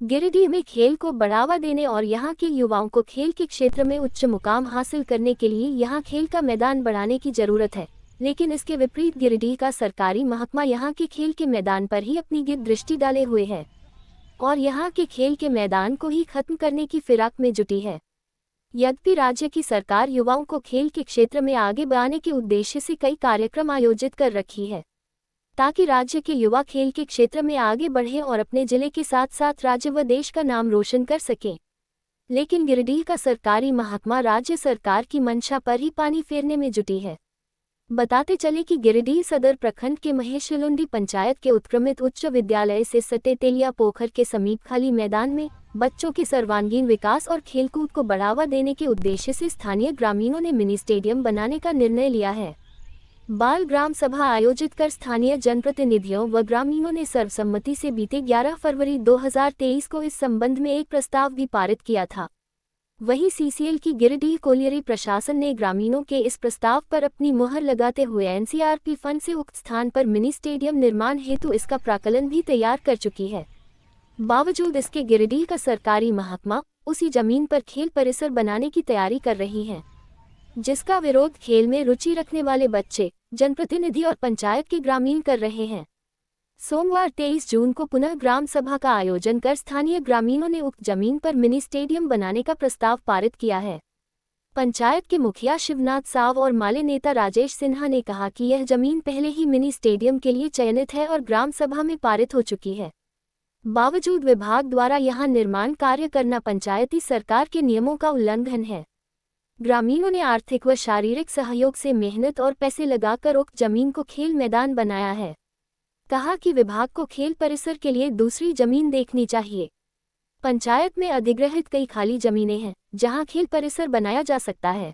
गिरिडीह में खेल को बढ़ावा देने और यहां के युवाओं को खेल के क्षेत्र में उच्च मुकाम हासिल करने के लिए यहां खेल का मैदान बढ़ाने की जरूरत है, लेकिन इसके विपरीत गिरिडीह का सरकारी महकमा यहां के खेल के मैदान पर ही अपनी दृष्टि डाले हुए है और यहां के खेल के मैदान को ही खत्म करने की फिराक में जुटी है। यद्यपि राज्य की सरकार युवाओं को खेल के क्षेत्र में आगे बढ़ाने के उद्देश्य से कई कार्यक्रम आयोजित कर रखी है ताकि राज्य के युवा खेल के क्षेत्र में आगे बढ़ें और अपने जिले के साथ साथ राज्य व देश का नाम रोशन कर सकें, लेकिन गिरिडीह का सरकारी महकमा राज्य सरकार की मंशा पर ही पानी फेरने में जुटी है। बताते चले कि गिरिडीह सदर प्रखंड के महेशलुंडी पंचायत के उत्क्रमित उच्च विद्यालय से सटे तेलिया पोखर के समीप खाली मैदान में बच्चों के सर्वांगीण विकास और खेलकूद को बढ़ावा देने के उद्देश्य से स्थानीय ग्रामीणों ने मिनी स्टेडियम बनाने का निर्णय लिया है। बाल ग्राम सभा आयोजित कर स्थानीय जनप्रतिनिधियों व ग्रामीणों ने सर्वसम्मति से बीते 11 फरवरी 2023 को इस संबंध में एक प्रस्ताव भी पारित किया था। वहीं सीसीएल की गिरिडीह कोलियरी प्रशासन ने ग्रामीणों के इस प्रस्ताव पर अपनी मुहर लगाते हुए एनसीआरपी फंड से उक्त स्थान पर मिनी स्टेडियम निर्माण हेतु इसका प्राक्कलन भी तैयार कर चुकी है। बावजूद इसके गिरिडीह का सरकारी महकमा उसी जमीन पर खेल परिसर बनाने की तैयारी कर रही है, जिसका विरोध खेल में रुचि रखने वाले बच्चे, जनप्रतिनिधि और पंचायत के ग्रामीण कर रहे हैं। सोमवार 23 जून को पुनः ग्राम सभा का आयोजन कर स्थानीय ग्रामीणों ने उक्त जमीन पर मिनी स्टेडियम बनाने का प्रस्ताव पारित किया है। पंचायत के मुखिया शिवनाथ साव और माले नेता राजेश सिन्हा ने कहा कि यह जमीन पहले ही मिनी स्टेडियम के लिए चयनित है और ग्राम सभा में पारित हो चुकी है। बावजूद विभाग द्वारा यहां निर्माण कार्य करना पंचायती सरकार के नियमों का उल्लंघन है। ग्रामीणों ने आर्थिक व शारीरिक सहयोग से मेहनत और पैसे लगाकर उक्त जमीन को खेल मैदान बनाया है। कहा कि विभाग को खेल परिसर के लिए दूसरी जमीन देखनी चाहिए। पंचायत में अधिग्रहित कई खाली जमीनें हैं जहां खेल परिसर बनाया जा सकता है।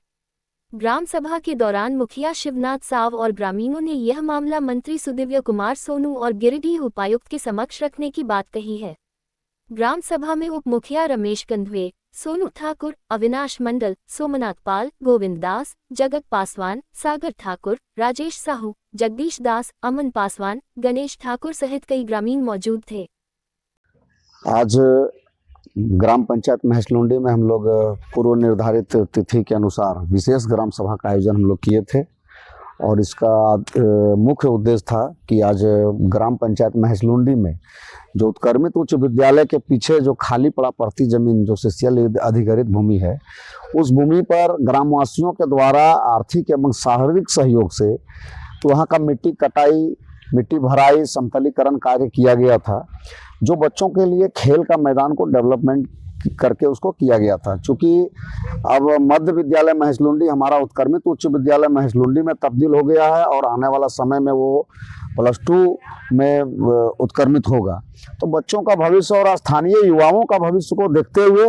ग्राम सभा के दौरान मुखिया शिवनाथ साव और ग्रामीणों ने यह मामला मंत्री सुदिव्य कुमार सोनू और गिरिडीह उपायुक्त के समक्ष रखने की बात कही है। ग्राम सभा में उप मुखिया रमेश कंधवे, सोनू ठाकुर, अविनाश मंडल, सोमनाथ पाल, गोविंद दास, जगत पासवान, सागर ठाकुर, राजेश साहू, जगदीश दास, अमन पासवान, गणेश ठाकुर सहित कई ग्रामीण मौजूद थे। आज ग्राम पंचायत महेशलुंडी में हम लोग पूर्व निर्धारित तिथि के अनुसार विशेष ग्राम सभा का आयोजन हम लोग किए थे और इसका मुख्य उद्देश्य था कि आज ग्राम पंचायत महेशलुंडी में जो उत्क्रमित उच्च विद्यालय के पीछे जो खाली पड़ा पड़ती जमीन जो सीसीएल अधिग्रहित भूमि है, उस भूमि पर ग्रामवासियों के द्वारा आर्थिक एवं शारीरिक सहयोग से वहाँ का मिट्टी कटाई, मिट्टी भराई, समतलीकरण कार्य किया गया था, जो बच्चों के लिए खेल का मैदान को डेवलपमेंट करके उसको किया गया था। चूँकि अब मध्य विद्यालय महेशलुंडी हमारा उत्क्रमित उच्च विद्यालय महेशलुंडी में तब्दील हो गया है और आने वाला समय में वो +2 में उत्क्रमित होगा, तो बच्चों का भविष्य और स्थानीय युवाओं का भविष्य को देखते हुए,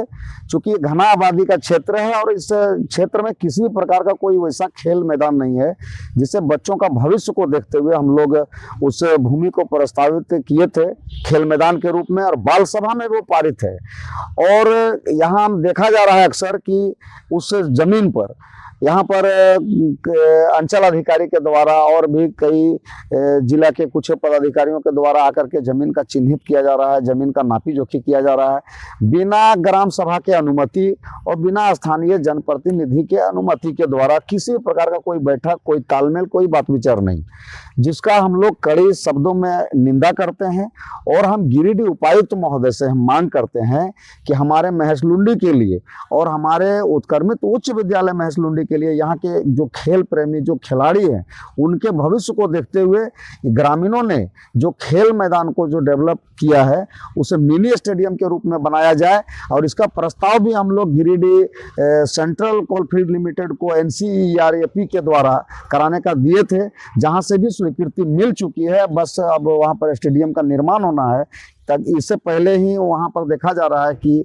चूँकि घना आबादी का क्षेत्र है और इस क्षेत्र में किसी भी प्रकार का कोई वैसा खेल मैदान नहीं है, जिससे बच्चों का भविष्य को देखते हुए हम लोग उस भूमि को प्रस्तावित किए थे खेल मैदान के रूप में और बाल सभा में वो पारित है। और यहाँ देखा जा रहा है अक्सर कि उस जमीन पर यहाँ पर अंचल अधिकारी के द्वारा और भी कई जिला के कुछ पदाधिकारियों के द्वारा आकर के जमीन का चिन्हित किया जा रहा है, जमीन का नापी जोखी किया जा रहा है बिना ग्राम सभा के अनुमति और बिना स्थानीय जनप्रतिनिधि के अनुमति के द्वारा। किसी भी प्रकार का कोई बैठक, कोई तालमेल, कोई बात विचार नहीं, जिसका हम लोग कड़े शब्दों में निंदा करते हैं। और हम गिरिडीह उपायुक्त महोदय से हम मांग करते हैं कि हमारे महेशलुंडी के लिए और हमारे उत्क्रमित उच्च विद्यालय महेशलुंडी के लिए यहाँ के जो खेल प्रेमी, जो खिलाड़ी हैं, उनके भविष्य को देखते हुए ग्रामीणों ने जो खेल मैदान को जो डेवलप किया है उसे मिनी स्टेडियम के रूप में बनाया जाए। और इसका प्रस्ताव भी हम लोग गिरिडीह सेंट्रल कोलफील्ड लिमिटेड को NCERAP के द्वारा कराने का दिए थे, जहाँ से भी स्वीकृति मिल चुकी है। बस अब वहाँ पर स्टेडियम का निर्माण होना है। तक इससे पहले ही वहाँ पर देखा जा रहा है कि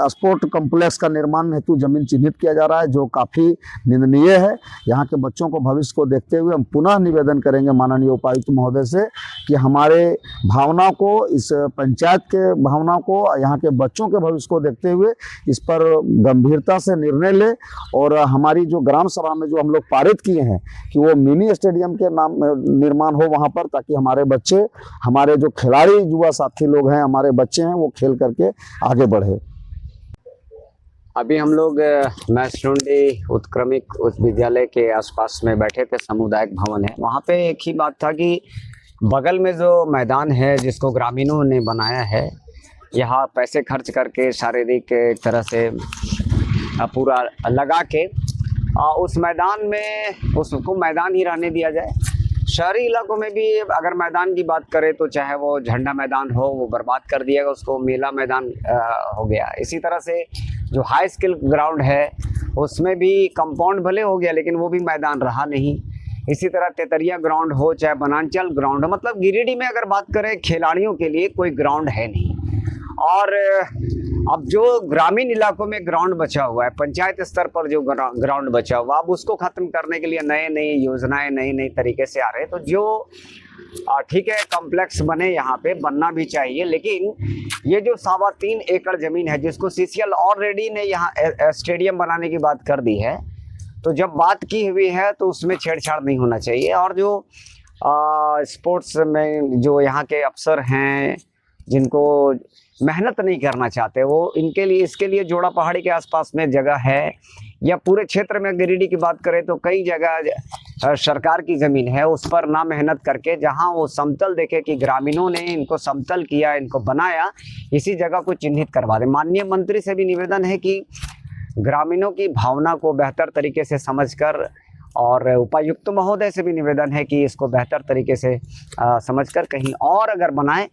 स्पोर्ट कॉम्प्लेक्स का निर्माण हेतु जमीन चिन्हित किया जा रहा है, जो काफ़ी निंदनीय है। यहाँ के बच्चों को भविष्य को देखते हुए हम पुनः निवेदन करेंगे माननीय उपायुक्त महोदय से कि हमारे भावनाओं को, इस पंचायत के भावनाओं को, यहाँ के बच्चों के भविष्य को देखते हुए इस पर गंभीरता से निर्णय ले और हमारी जो ग्राम सभा में जो हम लोग पारित किए हैं कि वो मिनी स्टेडियम के नाम निर्माण हो वहाँ पर, ताकि हमारे बच्चे, हमारे जो खिलाड़ी कई युवा साथी लोग हैं, हमारे बच्चे हैं, वो खेल करके आगे बढ़े। अभी हम लोग महसलुंडी उत्क्रमिक उच्च विद्यालय के आसपास में बैठे थे, सामुदायिक भवन है वहाँ पे। एक ही बात था कि बगल में जो मैदान है जिसको ग्रामीणों ने बनाया है, यहाँ पैसे खर्च करके शारीरिक एक तरह से पूरा लगा के उस मैदान में उसको मैदान ही रहने दिया जाए। शहरी इलाकों में भी अगर मैदान की बात करें तो चाहे वो झंडा मैदान हो, वो बर्बाद कर दिया, उसको मेला मैदान हो गया। इसी तरह से जो हाई स्किल ग्राउंड है उसमें भी कंपाउंड भले हो गया लेकिन वो भी मैदान रहा नहीं। इसी तरह तेतरिया ग्राउंड हो चाहे बनांचल ग्राउंड हो, मतलब गिरिडीह में अगर बात करें खिलाड़ियों के लिए कोई ग्राउंड है नहीं। और अब जो ग्रामीण इलाकों में ग्राउंड बचा हुआ है, पंचायत स्तर पर जो ग्राउंड बचा हुआ, अब उसको खत्म करने के लिए नए नई योजनाएं नए नए तरीके से आ रहे हैं। तो जो ठीक है कॉम्प्लेक्स बने, यहाँ पे बनना भी चाहिए, लेकिन ये जो 3.25 एकड़ जमीन है जिसको CCL ऑलरेडी ने यहाँ स्टेडियम बनाने की बात कर दी है, तो जब बात की हुई है तो उसमें छेड़छाड़ नहीं होना चाहिए। और जो स्पोर्ट्स में जो यहाँ के अफसर हैं जिनको मेहनत नहीं करना चाहते, वो इनके लिए इसके लिए जोड़ा पहाड़ी के आसपास में जगह है, या पूरे क्षेत्र में गिरिडीह की बात करें तो कई जगह सरकार की ज़मीन है, उस पर ना मेहनत करके जहां वो समतल देखे कि ग्रामीणों ने इनको समतल किया, इनको बनाया, इसी जगह को चिन्हित करवा दें। माननीय मंत्री से भी निवेदन है कि ग्रामीणों की भावना को बेहतर तरीके से समझकर, और उपायुक्त महोदय से भी निवेदन है कि इसको बेहतर तरीके से समझकर कहीं और अगर बनाएं,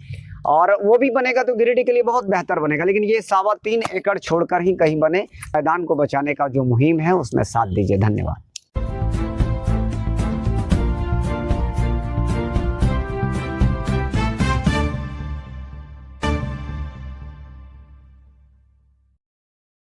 और वो भी बनेगा तो गिरिडीह के लिए बहुत बेहतर बनेगा। लेकिन ये 3.25 एकड़ छोड़कर ही कहीं बने, मैदान को बचाने का जो मुहिम है उसमें साथ दीजिए। धन्यवाद।